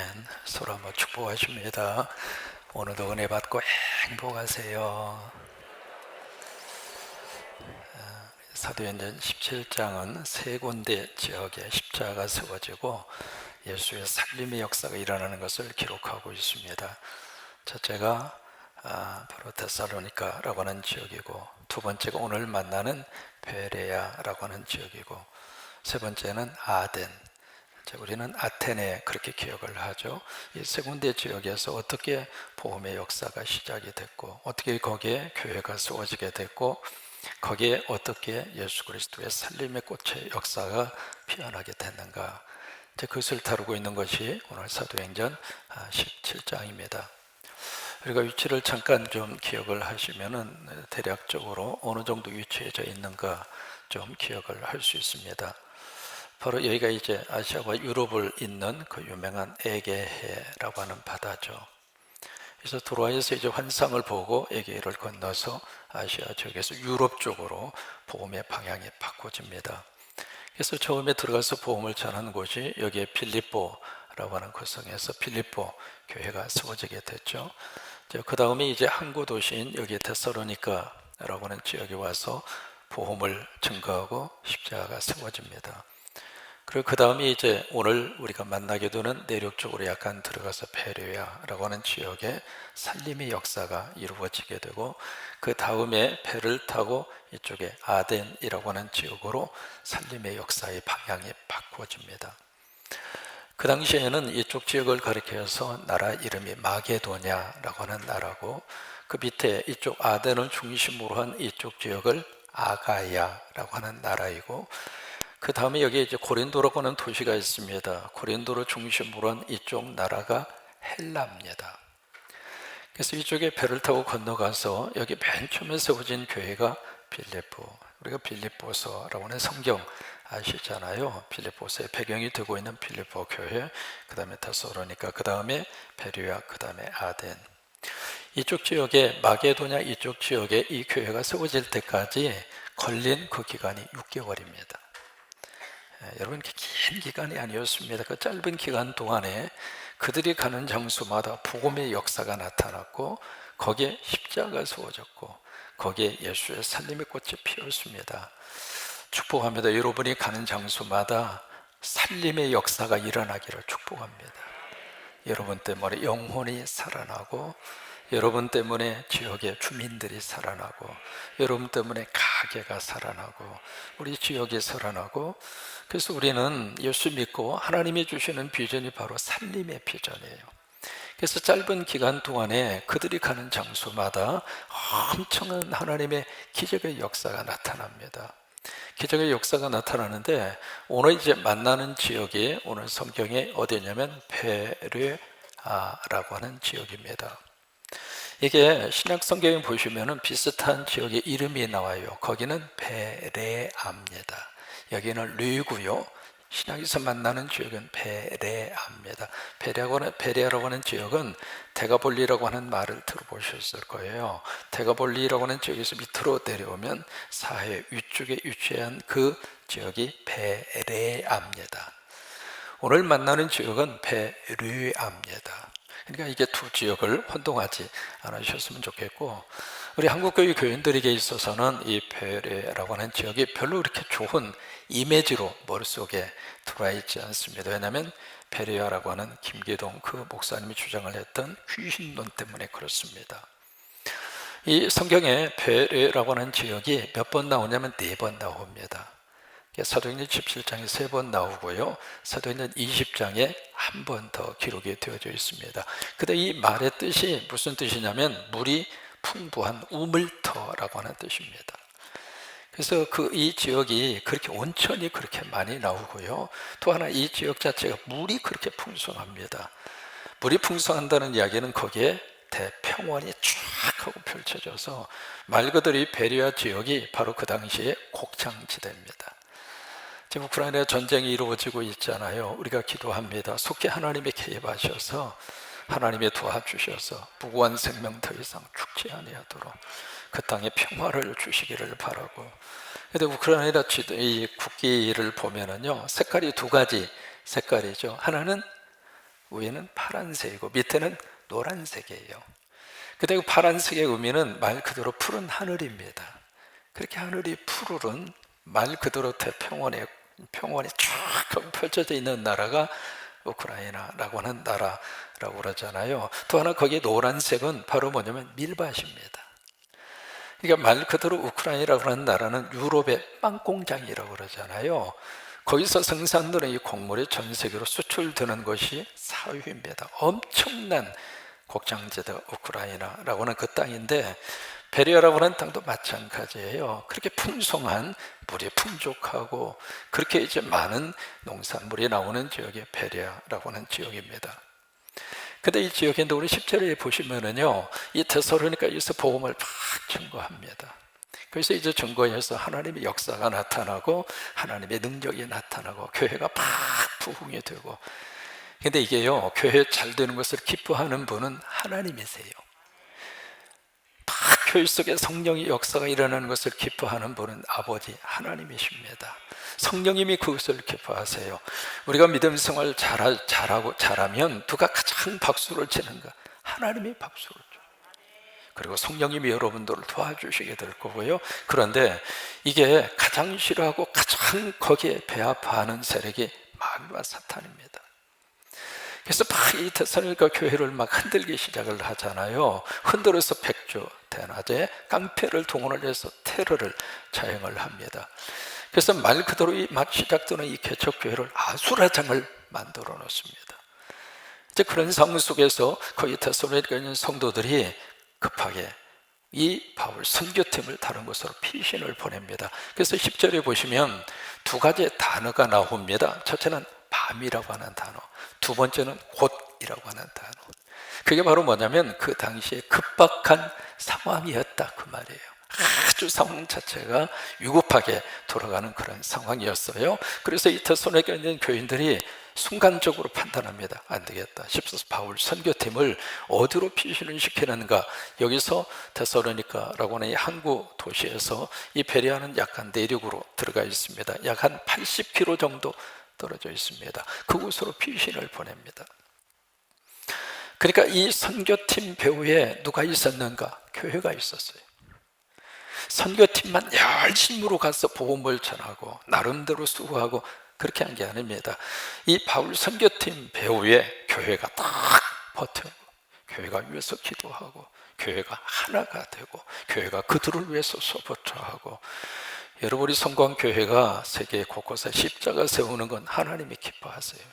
아멘. 서로 한번 축복하십니다. 오늘도 은혜 받고 행복하세요. 사도행전 17장은 세 군데 지역에 십자가가 세워지고 예수의 살림의 역사가 일어나는 것을 기록하고 있습니다. 첫째가 바로 데살로니가라고 하는 지역이고, 두 번째가 오늘 만나는 베레아라고 하는 지역이고, 세 번째는 아덴, 우리는 아테네 그렇게 기억을 하죠. 이 세 군데 지역에서 어떻게 복음의 역사가 시작이 됐고, 어떻게 거기에 교회가 세워지게 됐고, 거기에 어떻게 예수 그리스도의 살림의 꽃의 역사가 피어나게 됐는가, 그것을 다루고 있는 것이 오늘 사도행전 17장입니다. 우리가 위치를 잠깐 좀 기억을 하시면은 대략적으로 어느 정도 위치해져 있는가 좀 기억을 할 수 있습니다. 바로 여기가 이제 아시아와 유럽을 잇는 그 유명한 에게해라고 하는 바다죠. 그래서 도로아에서 이제 환상을 보고 에게해를 건너서 아시아 지역에서 유럽 쪽으로 복음의 방향이 바꿔집니다. 그래서 처음에 들어가서 복음을 전하는 곳이 여기에 빌립보라고 하는 거성에서 빌립보 교회가 세워지게 됐죠. 그 다음에 이제 항구 도시인 여기 데살로니가라고 하는 지역에 와서 복음을 증거하고 십자가가 세워집니다. 그리고 그 다음에 이제 오늘 우리가 만나게 되는 내륙 쪽으로 약간 들어가서 베레아라고 하는 지역에 살림의 역사가 이루어지게 되고, 그 다음에 배를 타고 이쪽에 아덴이라고 하는 지역으로 살림의 역사의 방향이 바꿔집니다. 그 당시에는 이쪽 지역을 가리켜서 나라 이름이 마게도냐라고 하는 나라고, 그 밑에 이쪽 아덴을 중심으로 한 이쪽 지역을 아가야라고 하는 나라이고, 그 다음에 여기 이제 고린도라고 하는 도시가 있습니다. 고린도를 중심으로 한 이쪽 나라가 헬라입니다. 그래서 이쪽에 배를 타고 건너가서 여기 맨 처음에 세워진 교회가 빌립보, 우리가 빌립보서라고 하는 성경 아시잖아요. 빌립보서의 배경이 되고 있는 빌립보 교회, 그 다음에 데살로니가, 그 다음에 베레아, 그 다음에 아덴. 이쪽 지역에 마게도냐 이쪽 지역에 이 교회가 세워질 때까지 걸린 그 기간이 6개월입니다. 여러분, 긴 기간이 아니었습니다. 그 짧은 기간 동안에 그들이 가는 장소마다 복음의 역사가 나타났고, 거기에 십자가가 세워졌고, 거기에 예수의 살림의 꽃이 피었습니다. 축복합니다. 여러분이 가는 장소마다 살림의 역사가 일어나기를 축복합니다. 여러분 때문에 영혼이 살아나고, 여러분 때문에 지역의 주민들이 살아나고, 여러분 때문에 가게가 살아나고, 우리 지역이 살아나고. 그래서 우리는 예수 믿고 하나님이 주시는 비전이 바로 살림의 비전이에요. 그래서 짧은 기간 동안에 그들이 가는 장소마다 엄청난 하나님의 기적의 역사가 나타납니다. 기적의 역사가 나타나는데, 오늘 이제 만나는 지역이 오늘 성경에 어디냐면 베레아라고 하는 지역입니다. 이게 신약 성경에 보시면은 비슷한 지역의 이름이 나와요. 거기는 베레아입니다. 여기는 르고요. 신약에서 만나는 지역은 베레아입니다. 베레아라고 하는 지역은 데가볼리라고 하는 말을 들어보셨을 거예요. 데가볼리라고 하는 지역에서 밑으로 내려오면 사해 위쪽에 위치한 그 지역이 베레아입니다. 오늘 만나는 지역은 베레아입니다. 그러니까 이게 두 지역을 혼동하지 않으셨으면 좋겠고, 우리 한국교회 교인들에게 있어서는 이 베레아라고 하는 지역이 별로 그렇게 좋은 이미지로 머릿속에 들어와 있지 않습니다. 왜냐하면 베레아라고 하는 김기동 그 목사님이 주장을 했던 귀신론 때문에 그렇습니다. 이 성경에 베레아라고 하는 지역이 몇 번 나오냐면 4번 나옵니다. 사도행전 17장에 3번 나오고요, 사도행전 20장에 한 번 더 기록이 되어져 있습니다. 근데 이 말의 뜻이 무슨 뜻이냐면 물이 풍부한 우물터라고 하는 뜻입니다. 그래서 이 지역이 그렇게 온천이 그렇게 많이 나오고요, 또 하나 이 지역 자체가 물이 그렇게 풍성합니다. 물이 풍성한다는 이야기는 거기에 대평원이 쫙 하고 펼쳐져서 말 그대로 이 베레아 지역이 바로 그 당시에 곡창지대입니다. 지금 우크라이나 전쟁이 이루어지고 있잖아요. 우리가 기도합니다. 속히 하나님의 개입하셔서 하나님의 도와주셔서 무고한 생명 더 이상 죽지 아니하도록 그 땅에 평화를 주시기를 바라고. 근데 우크라이나 이 국기를 보면은요, 색깔이 두 가지 색깔이죠. 하나는 위에는 파란색이고 밑에는 노란색이에요. 근데 그 파란색의 의미는 말 그대로 푸른 하늘입니다. 그렇게 하늘이 푸르른 말 그대로 대평원에 평원이 쫙 펼쳐져 있는 나라가 우크라이나라고 하는 나라라고 그러잖아요. 또 하나 거기에 노란색은 바로 뭐냐면 밀밭입니다. 그러니까 말 그대로 우크라이나라고 하는 나라는 유럽의 빵 공장이라고 그러잖아요. 거기서 생산되는 이 곡물이 전 세계로 수출되는 것이 사유입니다. 엄청난 곡장지대 우크라이나라고 하는 그 땅인데, 베리아라고 하는 땅도 마찬가지예요. 그렇게 풍성한, 물이 풍족하고 그렇게 이제 많은 농산물이 나오는 지역이 베리아라고 하는 지역입니다. 근데 이 지역인데 우리 10절에 보시면은요, 이 데살로니가에서 복음을 막 증거합니다. 그래서 이제 증거에서 하나님의 역사가 나타나고 하나님의 능력이 나타나고 교회가 막 부흥이 되고. 근데 이게요, 교회 잘 되는 것을 기뻐하는 분은 하나님이세요. 막 교회 속에 성령의 역사가 일어나는 것을 기뻐하는 분은 아버지 하나님이십니다. 성령님이 그것을 기뻐하세요. 우리가 믿음 생활 잘하면 누가 가장 박수를 치는가? 하나님이 박수를 쳐. 그리고 성령님이 여러분들을 도와주시게 될 거고요. 그런데 이게 가장 싫어하고 가장 거기에 배아파하는 세력이 마귀와 사탄입니다. 그래서 막 이 데살로니가 교회를 막 흔들기 시작을 하잖아요. 흔들어서 백주 대낮에 깡패를 동원을 해서 테러를 자행을 합니다. 그래서 말 그대로 막 시작되는 이 개척교회를 아수라장을 만들어 놓습니다. 이제 그런 상황 속에서 거기 데살로니가에 있는 성도들이 급하게 이 바울 선교팀을 다른 곳으로 피신을 보냅니다. 그래서 10절에 보시면 두 가지의 단어가 나옵니다. 첫째는 밤이라고 하는 단어, 두 번째는 곧이라고 하는 단어. 그게 바로 뭐냐면 그 당시에 급박한 상황이었다 그 말이에요. 아주 상황 자체가 위급하게 돌아가는 그런 상황이었어요. 그래서 이 데살로니가에 있는 교인들이 순간적으로 판단합니다. 안 되겠다 싶어서 바울 선교팀을 어디로 피신을 시키는가? 여기서 데살로니가라고 하는 이 항구 도시에서 이 베레아는 약간 내륙으로 들어가 있습니다. 약 한 80km 정도 떨어져 있습니다. 그곳으로 피신을 보냅니다. 그러니까 이 선교팀 배후에 누가 있었는가? 교회가 있었어요. 선교팀만 열심으로 가서 복음을 전하고 나름대로 수고하고 그렇게 한 게 아닙니다. 이 바울 선교팀 배후에 교회가 딱 버티고, 교회가 위해서 기도하고, 교회가 하나가 되고, 교회가 그들을 위해서 서포트하고. 여러분, 우리 성광교회가 세계 곳곳에 십자가 세우는 건 하나님이 기뻐하세요.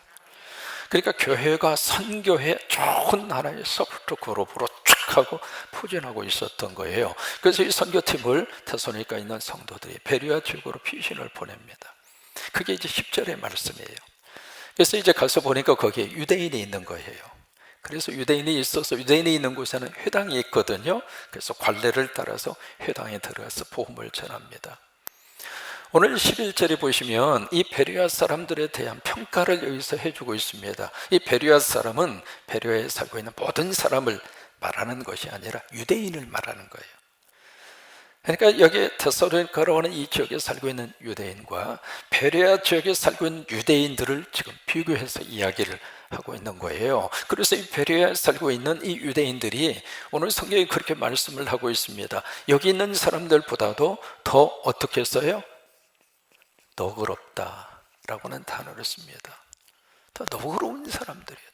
그러니까 교회가 선교회 좋은 하나의 서포트 그룹으로 쭉 하고 포진하고 있었던 거예요. 그래서 이 선교팀을 데살로니가에 있는 성도들이 베레아 지역으로 피신을 보냅니다. 그게 이제 10절의 말씀이에요. 그래서 이제 가서 보니까 거기에 유대인이 있는 거예요. 그래서 유대인이 있어서 유대인이 있는 곳에는 회당이 있거든요. 그래서 관례를 따라서 회당에 들어가서 복음을 전합니다. 오늘 11절에 보시면 이 베레아 사람들에 대한 평가를 여기서 해주고 있습니다. 이 베레아 사람은 베레아에 살고 있는 모든 사람을 말하는 것이 아니라 유대인을 말하는 거예요. 그러니까 여기 데살로니가라고 하는 이 지역에 살고 있는 유대인과 베레아 지역에 살고 있는 유대인들을 지금 비교해서 이야기를 하고 있는 거예요. 그래서 이 베레아에 살고 있는 이 유대인들이 오늘 성경이 그렇게 말씀을 하고 있습니다. 여기 있는 사람들보다도 더 어떻게 써요? 너그럽다라고 하는 단어를 씁니다. 더 너그러운 사람들이었다.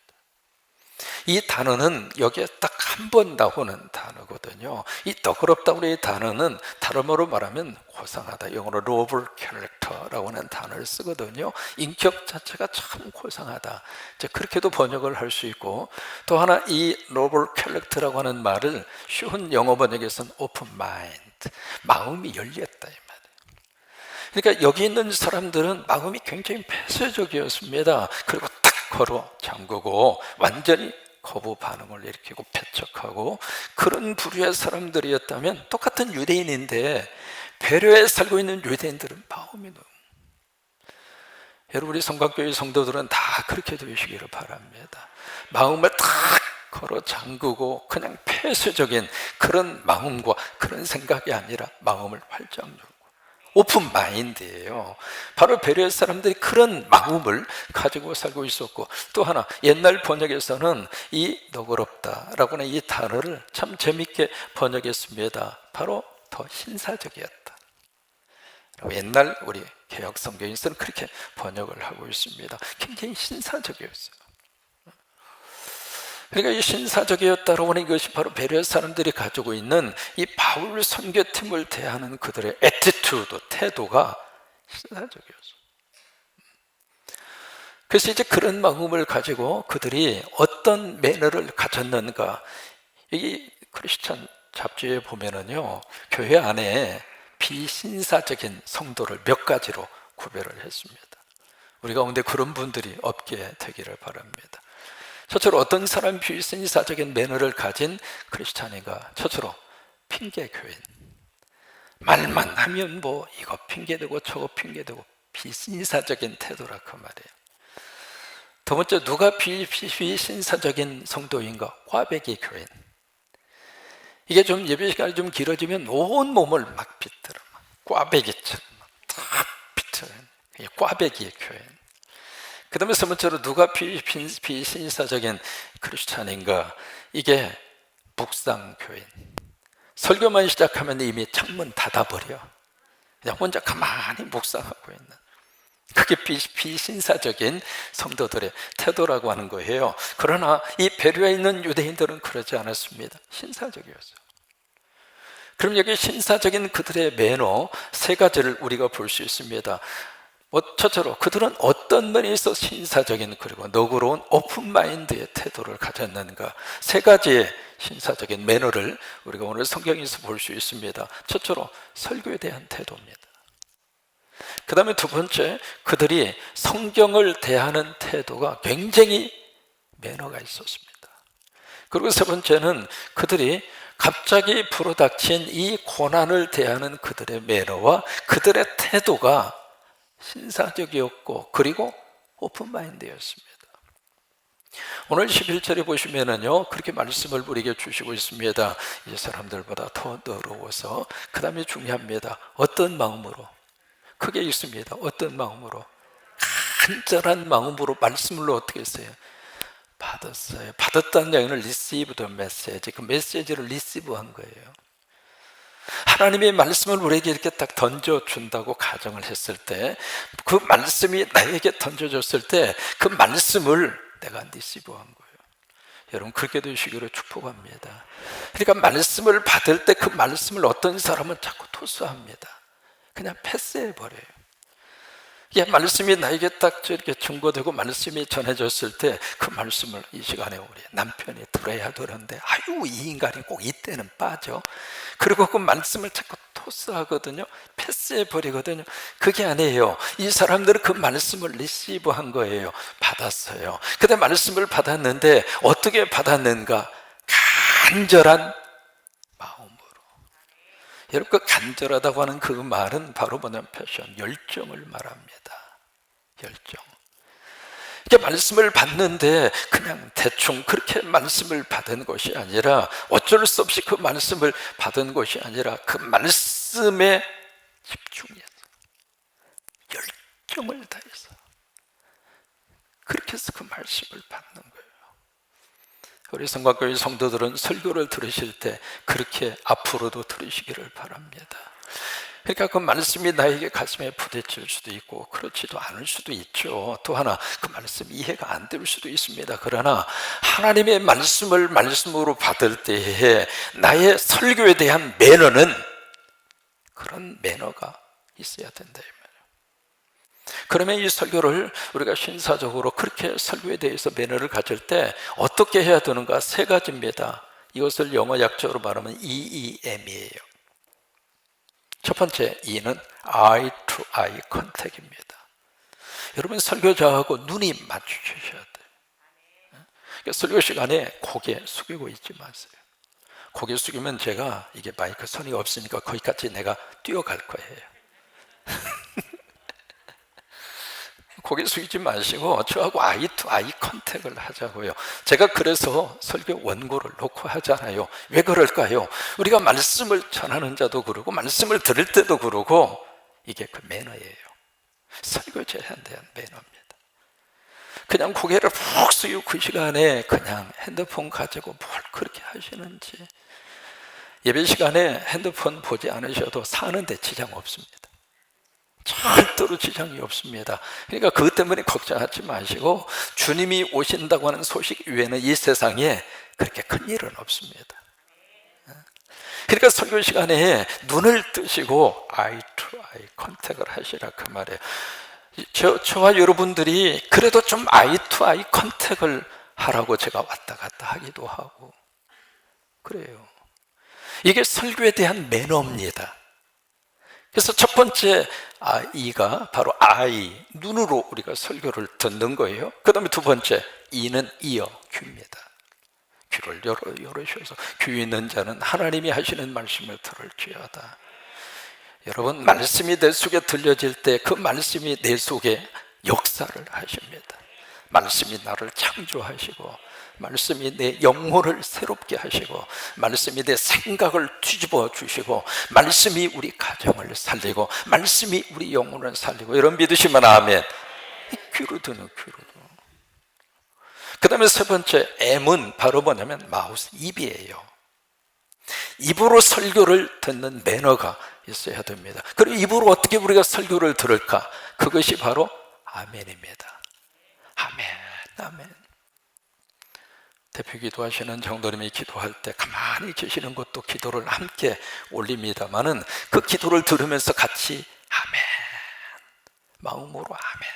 이 단어는 여기에 딱 한 번 나오는 단어거든요. 이 너그럽다고 하는 단어는 다른 말로 말하면 고상하다, 영어로 noble character라고 하는 단어를 쓰거든요. 인격 자체가 참 고상하다, 이제 그렇게도 번역을 할 수 있고, 또 하나 이 noble character라고 하는 말을 쉬운 영어 번역에서는 open mind, 마음이 열렸다 이 말이에요. 그러니까 여기 있는 사람들은 마음이 굉장히 폐쇄적이었습니다. 그리고 딱 걸어 잠그고 완전히 거부 반응을 일으키고 배척하고 그런 부류의 사람들이었다면, 똑같은 유대인인데 베레아에 살고 있는 유대인들은 마음이 너무, 여러분 우리 성곽교회 성도들은 다 그렇게 되시기를 바랍니다. 마음을 딱 걸어 잠그고 그냥 폐쇄적인 그런 마음과 그런 생각이 아니라 마음을 활짝 열고 오픈 마인드예요. 바로 베레아 사람들이 그런 마음을 가지고 살고 있었고, 또 하나 옛날 번역에서는 이 너그럽다라고 하는 이 단어를 참 재밌게 번역했습니다. 바로 더 신사적이었다. 옛날 우리 개역 성경에서는 그렇게 번역을 하고 있습니다. 굉장히 신사적이었어요. 그러니까 이 신사적이었다라고 하는 것이 바로 베레아 사람들이 가지고 있는 이 바울 선교팀을 대하는 그들의 애티튜드, 태도가 신사적이었어요. 그래서 이제 그런 마음을 가지고 그들이 어떤 매너를 가졌는가, 이 크리스찬 잡지에 보면은요, 교회 안에 비신사적인 성도를 몇 가지로 구별을 했습니다. 우리 가운데 그런 분들이 없게 되기를 바랍니다. 첫째로 어떤 사람이 비신사적인 매너를 가진 크리스찬인가? 첫째로 핑계교인. 말만 하면 뭐 이거 핑계대고 저거 핑계대고 비신사적인 태도라 그 말이에요. 두 번째, 누가 비신사적인 성도인가? 꽈배기 교인. 이게 좀 예배 시간이 좀 길어지면 온 몸을 막 비틀어, 꽈배기처럼 다 비틀어. 이게 꽈배기의 교인. 그 다음에 세 번째로 누가 비신사적인 크리스찬인가? 이게 묵상교인. 설교만 시작하면 이미 창문 닫아버려. 그냥 혼자 가만히 묵상하고 있는, 그게 비신사적인 성도들의 태도라고 하는 거예요. 그러나 이 베레아에 있는 유대인들은 그러지 않았습니다. 신사적이었어요. 그럼 여기 신사적인 그들의 매너 세 가지를 우리가 볼 수 있습니다. 첫째로 그들은 어떤 면에서 신사적인 그리고 너그러운 오픈마인드의 태도를 가졌는가, 세 가지의 신사적인 매너를 우리가 오늘 성경에서 볼 수 있습니다. 첫째로 설교에 대한 태도입니다. 그 다음에 두 번째, 그들이 성경을 대하는 태도가 굉장히 매너가 있었습니다. 그리고 세 번째는 그들이 갑자기 불어닥친 이 고난을 대하는 그들의 매너와 그들의 태도가 신사적이었고 그리고 오픈마인드였습니다. 오늘 11절에 보시면은요, 그렇게 말씀을 우리에게 주시고 있습니다. 이 사람들보다 더 너그러워서, 그 다음에 중요합니다. 어떤 마음으로? 크게 있습니다. 어떤 마음으로? 간절한 마음으로 말씀을 어떻게 했어요? 받았어요. 받았다는 얘기는 receive the message, 그 메시지를 receive한 거예요. 하나님의 말씀을 우리에게 이렇게 딱 던져준다고 가정을 했을 때, 그 말씀이 나에게 던져졌을 때 그 말씀을 내가 리시브한 거예요. 여러분 그렇게 되시기를 축복합니다. 그러니까 말씀을 받을 때 그 말씀을 어떤 사람은 자꾸 토스합니다. 그냥 패스해버려요. 이게 말씀이 나에게 딱 이렇게 증거되고 말씀이 전해졌을 때 그 말씀을 이 시간에 우리 남편이 들어야 되는데, 아유 이 인간이 꼭 이때는 빠져. 그리고 그 말씀을 자꾸 토스하거든요. 패스해버리거든요. 그게 아니에요. 이 사람들은 그 말씀을 리시브한 거예요. 받았어요. 근데 말씀을 받았는데 어떻게 받았는가? 간절한 마음으로. 여러분 그 간절하다고 하는 그 말은 바로 뭐냐면 패션, 열정을 말합니다. 열정. 이게 말씀을 받는데 그냥 대충 그렇게 말씀을 받은 것이 아니라, 어쩔 수 없이 그 말씀을 받은 것이 아니라 그 말씀에 집중해서 열정을 다해서 그렇게 해서 그 말씀을 받는 거예요. 우리 성곽교회 성도들은 설교를 들으실 때 그렇게 앞으로도 들으시기를 바랍니다. 그러니까 그 말씀이 나에게 가슴에 부딪힐 수도 있고 그렇지도 않을 수도 있죠. 또 하나 그 말씀이 이해가 안 될 수도 있습니다. 그러나 하나님의 말씀을 말씀으로 받을 때에 나의 설교에 대한 매너는 그런 매너가 있어야 된다. 그러면 이 설교를 우리가 신사적으로 그렇게 설교에 대해서 매너를 가질 때 어떻게 해야 되는가? 세 가지입니다. 이것을 영어 약자로 말하면 EEM이에요. 첫 번째 E는 eye to eye contact입니다. 여러분 설교자하고 눈이 마주치셔야 돼요. 그러니까 설교 시간에 고개 숙이고 있지 마세요. 고개 숙이면 제가 이게 마이크 선이 없으니까 거기까지 내가 뛰어갈 거예요. 고개 숙이지 마시고 저하고 아이 투 아이 컨택을 하자고요. 제가 그래서 설교 원고를 놓고 하잖아요. 왜 그럴까요? 우리가 말씀을 전하는 자도 그러고 말씀을 들을 때도 그러고 이게 그 매너예요. 설교제에 대한 매너입니다. 그냥 고개를 푹 숙이고 그 시간에 그냥 핸드폰 가지고 뭘 그렇게 하시는지. 예배 시간에 핸드폰 보지 않으셔도 사는데 지장 없습니다. 절대로 지장이 없습니다. 그러니까 그것 때문에 걱정하지 마시고 주님이 오신다고 하는 소식 외에는 이 세상에 그렇게 큰 일은 없습니다. 그러니까 설교 시간에 눈을 뜨시고 아이 투 아이 컨택을 하시라 그 말이에요. 저와 여러분들이 그래도 좀 아이 투 아이 컨택을 하라고 제가 왔다 갔다 하기도 하고 그래요. 이게 설교에 대한 매너입니다. 그래서 첫 번째 이가 바로 아이, 눈으로 우리가 설교를 듣는 거예요. 그 다음에 두 번째 이는 이어, 귀입니다. 귀를 열으셔서 귀 있는 자는 하나님이 하시는 말씀을 들을지어다. 여러분, 말씀이 내 속에 들려질 때 그 말씀이 내 속에 역사를 하십니다. 말씀이 나를 창조하시고 말씀이 내 영혼을 새롭게 하시고 말씀이 내 생각을 뒤집어 주시고 말씀이 우리 가정을 살리고 말씀이 우리 영혼을 살리고. 여러분 믿으시면 아멘. 귀로 듣는 귀로. 그 다음에 세 번째 M은 바로 뭐냐면 마우스, 입이에요. 입으로 설교를 듣는 매너가 있어야 됩니다. 그리고 입으로 어떻게 우리가 설교를 들을까? 그것이 바로 아멘입니다. 아멘, 아멘. 대표 기도하시는 장로님이 기도할 때 가만히 계시는 것도 기도를 함께 올립니다마는 그 기도를 들으면서 같이 아멘, 마음으로 아멘,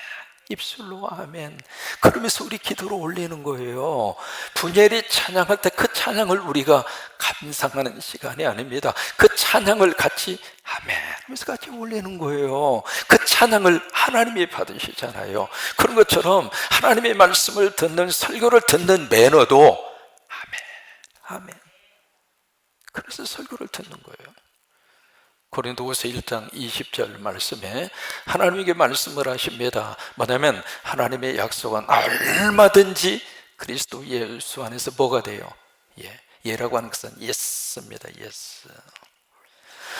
입술로 아멘, 그러면서 우리 기도를 올리는 거예요. 분열이 찬양할 때 그 찬양을 우리가 감상하는 시간이 아닙니다. 그 찬양을 같이 아멘 하면서 같이 올리는 거예요. 그 찬양을 하나님이 받으시잖아요. 그런 것처럼 하나님의 말씀을 듣는, 설교를 듣는 매너도 아멘, 아멘. 그래서 설교를 듣는 거예요. 고린도후서 1장 20절 말씀에 하나님에게 말씀을 하십니다. 뭐냐면 하나님의 약속은 얼마든지 그리스도 예수 안에서 뭐가 돼요? 예, 예라고 하는 것은 예스입니다. 예스.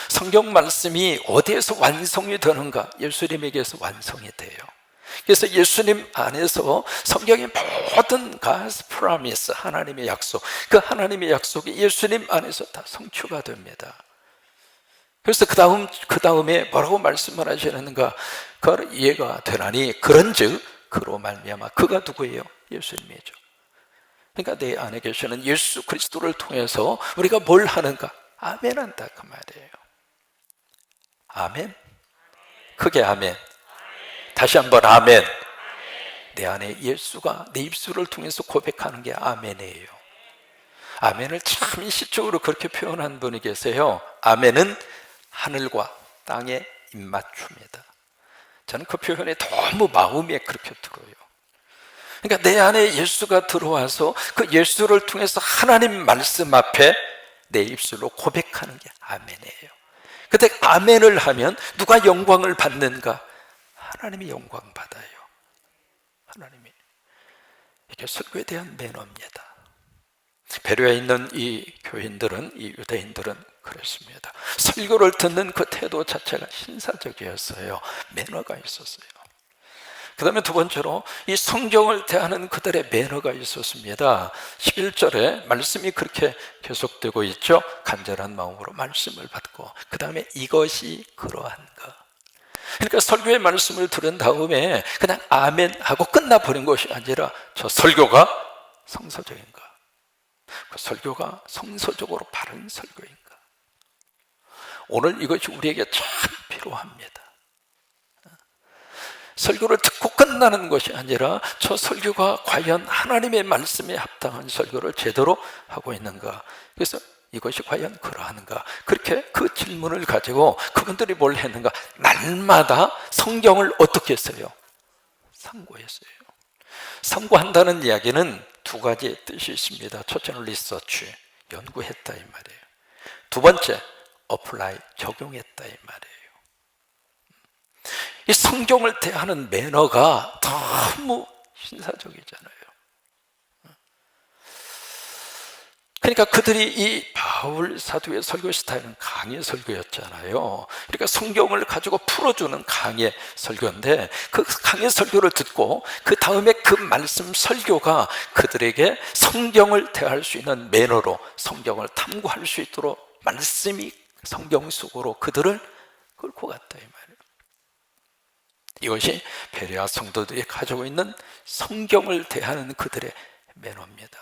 성경 말씀이 어디에서 완성이 되는가? 예수님에게서 완성이 돼요. 그래서 예수님 안에서 성경의 모든 God's promise, 하나님의 약속, 그 하나님의 약속이 예수님 안에서 다 성취가 됩니다. 그래서 그 다음에 뭐라고 말씀을 하시는가? 그 이해가 되나니 그런즉 그로 말미암아. 그가 누구예요? 예수님이죠. 그러니까 내 안에 계시는 예수 그리스도를 통해서 우리가 뭘 하는가? 아멘 한다 그 말이에요. 아멘. 크게 아멘. 다시 한번 아멘. 내 안에 예수가 내 입술을 통해서 고백하는 게 아멘이에요. 아멘을 참 시적으로 그렇게 표현한 분이 계세요. 아멘은 하늘과 땅의 입맞춤이다. 저는 그 표현에 너무 마음에 그렇게 들어요. 그러니까 내 안에 예수가 들어와서 그 예수를 통해서 하나님 말씀 앞에 내 입술로 고백하는 게 아멘이에요. 그때 아멘을 하면 누가 영광을 받는가? 하나님이 영광 받아요. 하나님이. 이게 설교에 대한 매너입니다. 베레아에 있는 이 교인들은, 이 유대인들은 그랬습니다. 설교를 듣는 그 태도 자체가 신사적이었어요. 매너가 있었어요. 그 다음에 두 번째로 이 성경을 대하는 그들의 매너가 있었습니다. 11절에 말씀이 그렇게 계속되고 있죠. 간절한 마음으로 말씀을 받고, 그 다음에 이것이 그러한가. 그러니까 설교의 말씀을 들은 다음에 그냥 아멘 하고 끝나버린 것이 아니라 저 설교가 성서적인가, 그 설교가 성서적으로 바른 설교인가. 오늘 이것이 우리에게 참 필요합니다. 설교를 듣고 끝나는 것이 아니라 저 설교가 과연 하나님의 말씀에 합당한 설교를 제대로 하고 있는가. 그래서 이것이 과연 그러한가. 그렇게 그 질문을 가지고 그분들이 뭘 했는가. 날마다 성경을 어떻게 했어요? 상고했어요. 상고한다는 이야기는 두 가지의 뜻이 있습니다. 첫째는 리서치, 연구했다 이 말이에요. 두 번째, 어플라이, 적용했다 이 말이에요. 이 성경을 대하는 매너가 너무 신사적이잖아요. 그러니까 그들이 이 바울 사도의 설교 스타일은 강의 설교였잖아요. 그러니까 성경을 가지고 풀어주는 강의 설교인데, 그 강의 설교를 듣고 그 다음에 그 말씀 설교가 그들에게 성경을 대할 수 있는 매너로, 성경을 탐구할 수 있도록 말씀이 성경 속으로 그들을 끌고 갔다 이 말이에요. 이것이 베레아 성도들이 가지고 있는 성경을 대하는 그들의 매너입니다.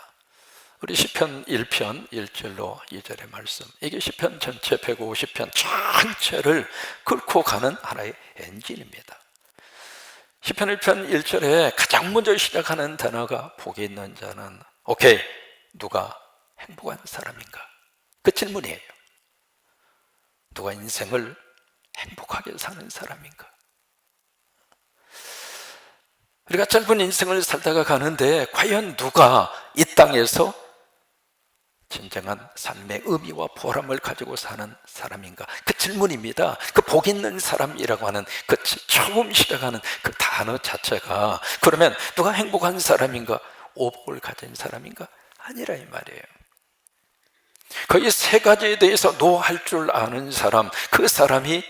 우리 시편 1편 1절로 2절의 말씀, 이게 시편 전체 150편 전체를 끌고 가는 하나의 엔진입니다. 시편 1편 1절에 가장 먼저 시작하는 단어가 복이 있는 자는, 오케이, 누가 행복한 사람인가? 그 질문이에요. 누가 인생을 행복하게 사는 사람인가? 우리가 짧은 인생을 살다가 가는데 과연 누가 이 땅에서 진정한 삶의 의미와 보람을 가지고 사는 사람인가? 그 질문입니다. 그 복 있는 사람이라고 하는 그 처음 시작하는 그 단어 자체가, 그러면 누가 행복한 사람인가? 오복을 가진 사람인가? 아니라 이 말이에요. 거의 세 가지에 대해서 노할 줄 아는 사람, 그 사람이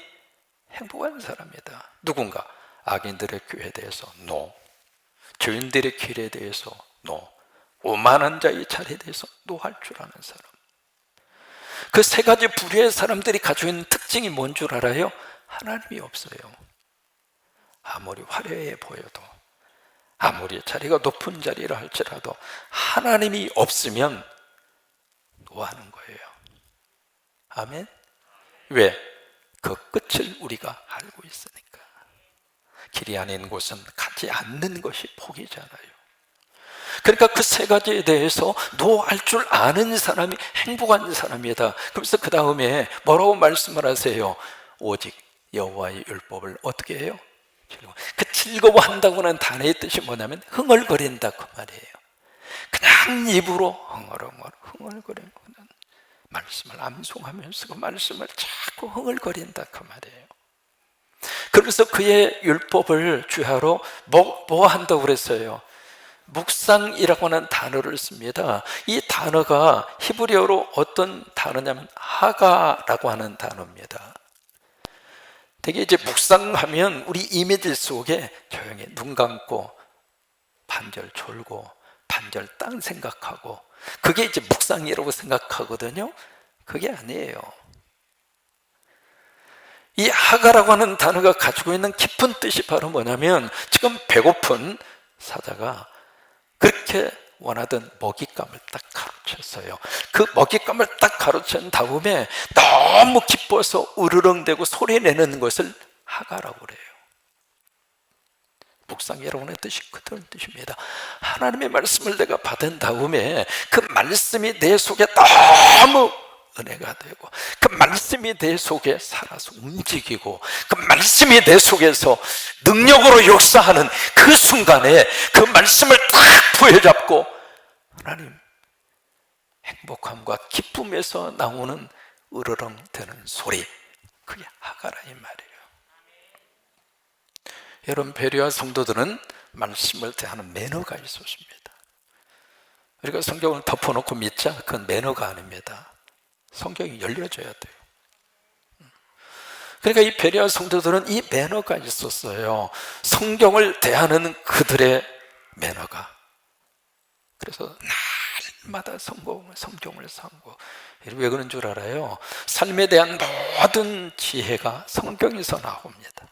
행복한 사람이다. 누군가 악인들의 교회에 대해서 노, 죄인들의 길에 대해서 노, 오만한 자의 자리에 대해서 노할 줄 아는 사람. 그 세 가지 부류의 사람들이 가지고 있는 특징이 뭔 줄 알아요? 하나님이 없어요. 아무리 화려해 보여도, 아무리 자리가 높은 자리라 할지라도 하나님이 없으면 노하는 거예요. 아멘? 왜? 그 끝을 우리가 알고 있으니까. 길이 아닌 곳은 가지 않는 것이 복이잖아요. 그러니까 그 세 가지에 대해서 노할 줄 아는 사람이 행복한 사람이다. 그래서 그 다음에 뭐라고 말씀을 하세요? 오직 여호와의 율법을 어떻게 해요? 그 즐거워한다고는 단어의 뜻이 뭐냐면 흥얼거린다 그 말이에요. 그냥 입으로 흥얼거리는 말씀을 암송하면서 그 말씀을 자꾸 흥얼거린다 그 말이에요. 그래서 그의 율법을 주야로 뭐 한다고 그랬어요? 묵상이라고 하는 단어를 씁니다. 이 단어가 히브리어로 어떤 단어냐면 하가라고 하는 단어입니다. 되게 이제 묵상하면 우리 이미지 속에 조용히 눈 감고 반절 졸고 반절 딴 생각하고, 그게 이제 묵상이라고 생각하거든요. 그게 아니에요. 이 하가라고 하는 단어가 가지고 있는 깊은 뜻이 바로 뭐냐면, 지금 배고픈 사자가 그렇게 원하던 먹잇감을 딱 가로챘어요. 그 먹잇감을 딱 가로챈 다음에 너무 기뻐서 으르렁대고 소리내는 것을 하가라고 그래요. 묵상이라고 하는 뜻이 그런 뜻입니다. 하나님의 말씀을 내가 받은 다음에 그 말씀이 내 속에 너무 은혜가 되고, 그 말씀이 내 속에 살아서 움직이고, 그 말씀이 내 속에서 능력으로 역사하는 그 순간에 그 말씀을 딱 부여잡고 하나님, 행복함과 기쁨에서 나오는 으르렁대는 소리, 그게 하가라 이 말이에요. 여러분, 베레아 성도들은 말씀을 대하는 매너가 있었습니다. 우리가 성경을 덮어놓고 믿자, 그건 매너가 아닙니다. 성경이 열려져야 돼요. 그러니까 이 베레아 성도들은 이 매너가 있었어요. 성경을 대하는 그들의 매너가. 그래서 날마다 성경을 삼고. 왜 그런 줄 알아요? 삶에 대한 모든 지혜가 성경에서 나옵니다.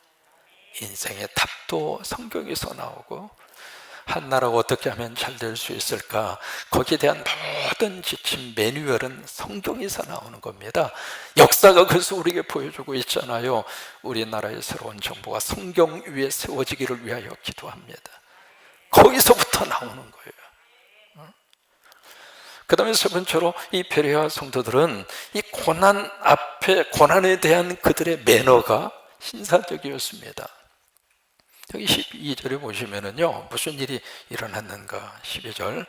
인생의 답도 성경에서 나오고, 한 나라가 어떻게 하면 잘 될 수 있을까, 거기에 대한 모든 지침 매뉴얼은 성경에서 나오는 겁니다. 역사가 그래서 우리에게 보여주고 있잖아요. 우리나라의 새로운 정부가 성경 위에 세워지기를 위하여 기도합니다. 거기서부터 나오는 거예요. 그 다음에 세 번째로 이 베레아 성도들은 이 고난 앞에, 고난에 대한 그들의 매너가 신사적이었습니다. 여기 12절에 보시면은요, 무슨 일이 일어났는가. 12절,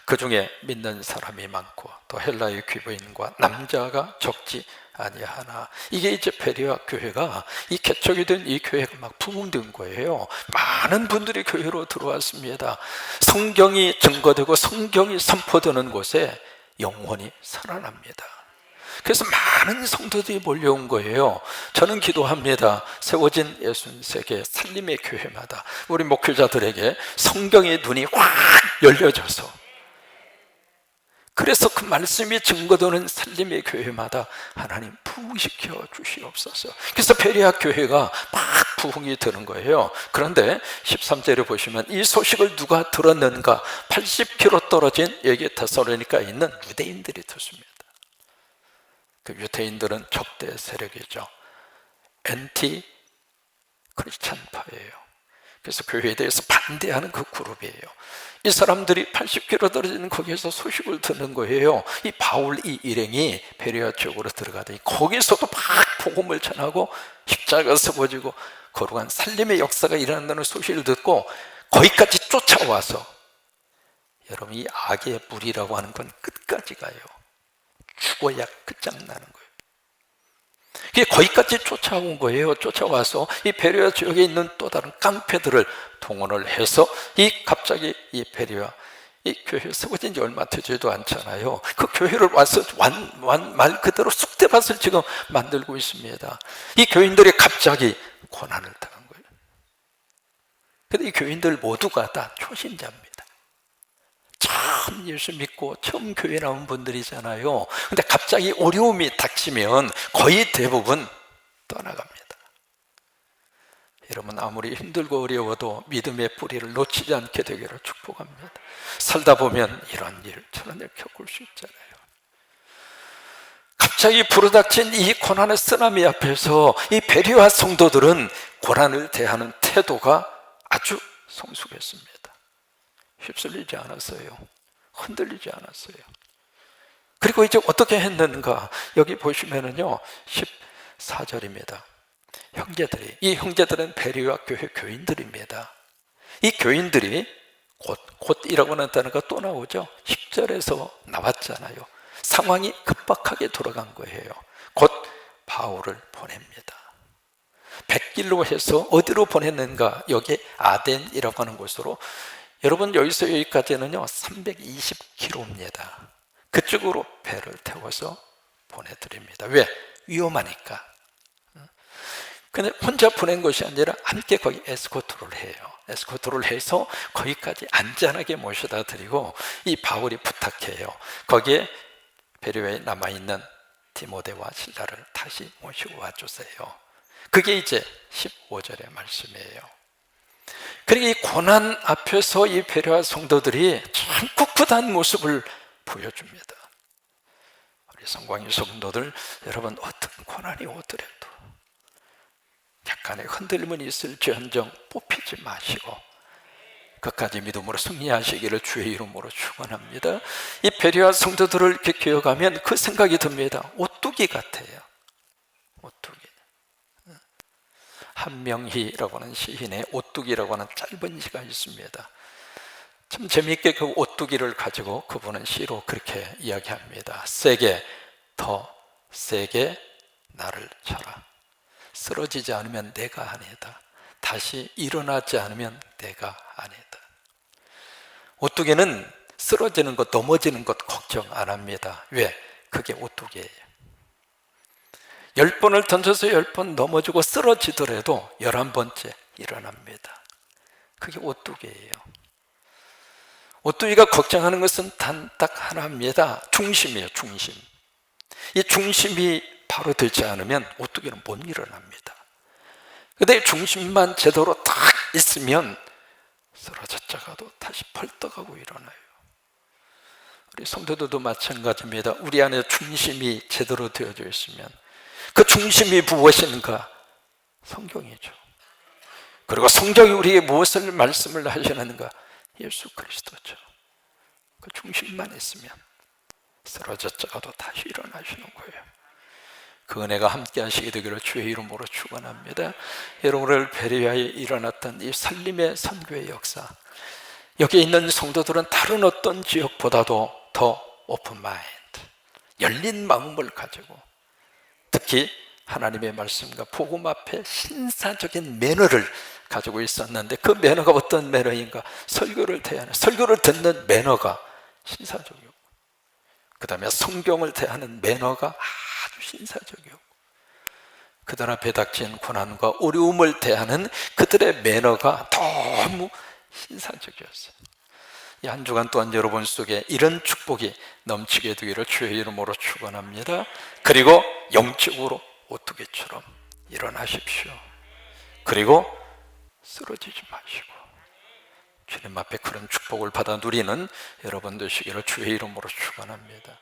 그 중에 믿는 사람이 많고 또 헬라의 귀부인과 남자가 적지 아니하나. 이게 이제 베레아 교회가, 이 개척이 된 이 교회가 막 부흥된 거예요. 많은 분들이 교회로 들어왔습니다. 성경이 증거되고 성경이 선포되는 곳에 영혼이 살아납니다. 그래서 많은 성도들이 몰려온 거예요. 저는 기도합니다. 세워진 63개 살림의 교회마다 우리 목회자들에게 성경의 눈이 확 열려져서, 그래서 그 말씀이 증거되는 살림의 교회마다 하나님 부흥시켜 주시옵소서. 그래서 베레아 교회가 막 부흥이 되는 거예요. 그런데 13절에 보시면 이 소식을 누가 들었는가? 80km 떨어진 여기 데살로니가에 있는 유대인들이 듣습니다. 그 유대인들은 적대 세력이죠. 엔티 크리스찬파예요. 그래서 교회에 대해서 반대하는 그 그룹이에요. 이 사람들이 80km 떨어지는 거기에서 소식을 듣는 거예요. 이 바울 이 일행이 베레아 지역으로 들어가더니 거기서도 막 복음을 전하고 십자가가 세워지고 거룩한 살림의 역사가 일어난다는 소식을 듣고 거기까지 쫓아와서, 여러분 이 악의 무리라고 하는 건 끝까지 가요. 죽어야 끝장나는 거예요. 그게 거기까지 쫓아온 거예요. 쫓아와서 이 베레아 지역에 있는 또 다른 깡패들을 동원을 해서 갑자기 이 베레아 이 교회 세워진 지 얼마 되지도 않잖아요. 그 교회를 와서 말 그대로 쑥대밭을 지금 만들고 있습니다. 이 교인들이 갑자기 고난을 당한 거예요. 근데 이 교인들 모두가 다 초신자입니다. 처음 예수 믿고 처음 교회 나온 분들이잖아요. 근데 갑자기 어려움이 닥치면 거의 대부분 떠나갑니다. 여러분 아무리 힘들고 어려워도 믿음의 뿌리를 놓치지 않게 되기를 축복합니다. 살다 보면 이런 일 저런 일 겪을 수 있잖아요. 갑자기 불어닥친 이 고난의 쓰나미 앞에서 이 베레아 성도들은 고난을 대하는 태도가 아주 성숙했습니다. 휩쓸리지 않았어요. 흔들리지 않았어요. 그리고 이제 어떻게 했는가? 여기 보시면은요 14절입니다. 이 형제들은 베레아 교회 교인들입니다. 이 교인들이 곧이라고 하는 단어가 또 나오죠. 10절에서 나왔잖아요. 상황이 급박하게 돌아간 거예요. 곧 바울을 보냅니다. 백길로 해서 어디로 보냈는가? 여기 아덴이라고 하는 곳으로. 여러분 여기서 여기까지는요 320km입니다. 그쪽으로 배를 태워서 보내드립니다. 왜? 위험하니까. 근데 혼자 보낸 것이 아니라 함께 거기 에스코트를 해요. 에스코트를 해서 거기까지 안전하게 모셔다 드리고 이 바울이 부탁해요. 거기에 베레아에 남아있는 디모데와 실라를 다시 모시고 와주세요. 그게 이제 15절의 말씀이에요. 그러니까 이 고난 앞에서 이 베레아 성도들이 참 꿋꿋한 모습을 보여줍니다. 우리 성광이 성도들, 여러분 어떤 고난이 오더라도 약간의 흔들림은 있을지언정 뽑히지 마시고 끝까지 믿음으로 승리하시기를 주의 이름으로 축원합니다. 이 베레아 성도들을 이렇게 기억하면 그 생각이 듭니다. 오뚜기 같아요. 오뚜기. 한명희라고 하는 시인의 오뚜기라고 하는 짧은 시가 있습니다. 참 재미있게 그 오뚜기를 가지고 그분은 시로 그렇게 이야기합니다. 더 세게 나를 쳐라. 쓰러지지 않으면 내가 아니다. 다시 일어나지 않으면 내가 아니다. 오뚜기는 쓰러지는 것, 넘어지는 것 걱정 안 합니다. 왜? 그게 오뚜기예요. 10번을 던져서 10번 넘어지고 쓰러지더라도 11번째 일어납니다. 그게 오뚜기예요. 오뚜기가 걱정하는 것은 단 딱 하나입니다. 중심이에요. 중심. 이 중심이 바로 되지 않으면 오뚜기는 못 일어납니다. 근데 중심만 제대로 딱 있으면 쓰러졌다가도 다시 벌떡하고 일어나요. 우리 성도들도 마찬가지입니다. 우리 안에 중심이 제대로 되어져 있으면 그 중심이 무엇인가? 성경이죠. 그리고 성경이 우리에게 무엇을 말씀을 하시는가? 예수 그리스도죠. 그 중심만 있으면 쓰러졌다가도 다시 일어나시는 거예요. 그 은혜가 함께 하시게 되기를 주의 이름으로 축원합니다. 여러분을 베레아에 일어났던 이 살림의 선교의 역사, 여기 있는 성도들은 다른 어떤 지역보다도 더 오픈 마인드, 열린 마음을 가지고 특히 하나님의 말씀과 복음 앞에 신사적인 매너를 가지고 있었는데 그 매너가 어떤 매너인가? 설교를 대하는, 설교를 듣는 매너가 신사적이고 그 다음에 성경을 대하는 매너가 신사적이었고, 그들 앞에 닥친 고난과 어려움을 대하는 그들의 매너가 너무 신사적이었어요. 이 한 주간 또한 여러분 속에 이런 축복이 넘치게 되기를 주의 이름으로 축원합니다. 그리고 영적으로 오뚜기처럼 일어나십시오. 그리고 쓰러지지 마시고 주님 앞에 그런 축복을 받아 누리는 여러분 되시기를 주의 이름으로 축원합니다.